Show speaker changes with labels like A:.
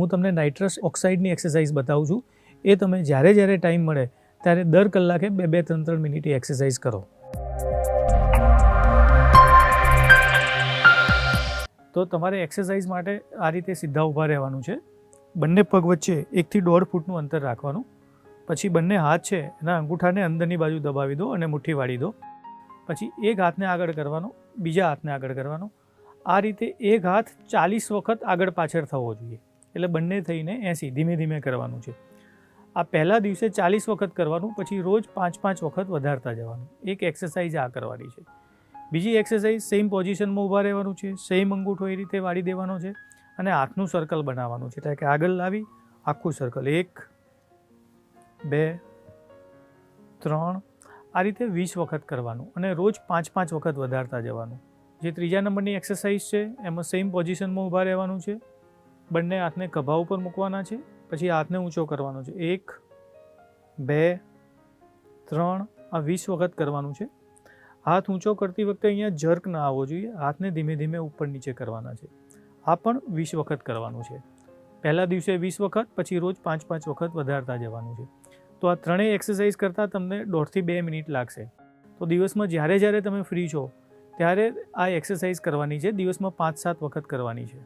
A: હું તમને nitrous ઓક્સાઇડની exercise બતાવું છું. એ તમે જ્યારે જ્યારે ટાઈમ મળે ત્યારે દર કલાકે 2-3 મિનિટ એક્સરસાઇઝ કરો. તો તમારે એક્સરસાઇઝ માટે આ રીતે સીધા ઊભા રહેવાનું છે. બંને પગ વચ્ચે 1 થી 1.5 ફૂટનું અંતર રાખવાનું. પછી બંને હાથ છે એના અંગૂઠાને અંદરની બાજુ દબાવી દો અને મુઠ્ઠી વાળી દો. પછી એક હાથને આગળ કરવાનો, બીજા હાથને આગળ કરવાનો. આ રીતે એક હાથ 40 વખત આગળ પાછળ થવો જોઈએ. એટલે બંને થઈને 80 ધીમે ધીમે કરવાનું છે. આ પહેલા દિવસે 40 વખત કરવાનું, પછી રોજ 5-5 વખત વધારતા જવાનું. એક એક્સરસાઇઝ આ કરવાની છે. બીજી એક્સરસાઇઝ સેમ પોઝિશનમાં ઊભા રહેવાનું છે, સેમ અંગૂઠો એ રીતે વાળી દેવાનો છે અને હાથનું સર્કલ બનાવવાનું છે. એટલે કે આગળ લાવી આખું સર્કલ 1, 2, 3 આ રીતે 20 વખત કરવાનું અને રોજ 5-5 વખત વધારતા જવાનું. જે ત્રીજા નંબરની એક્સરસાઇઝ છે એમાં સેમ પોઝિશનમાં ઊભા રહેવાનું છે. બંને હાથને ખભા ઉપર મૂકવાના છે, પછી હાથને ઊંચો કરવાનો છે. 1, 2, 3 આ 20 વખત કરવાનું છે. હાથ ઊંચો કરતી વખતે અહીંયા જર્ક ના આવવો જોઈએ. હાથને ધીમે ધીમે ઉપર નીચે કરવાના છે. આ પણ 20 વખત કરવાનું છે. પહેલા દિવસે 20 વખત, પછી રોજ 5-5 વખત વધારતા જવાનું છે. તો આ ત્રણેય એક્સરસાઇઝ કરતાં તમને 1.5 થી 2 મિનિટ લાગશે. તો દિવસમાં જ્યારે જ્યારે તમે ફ્રી છો ત્યારે આ એક્સરસાઇઝ કરવાની છે. દિવસમાં 5-7 વખત કરવાની છે.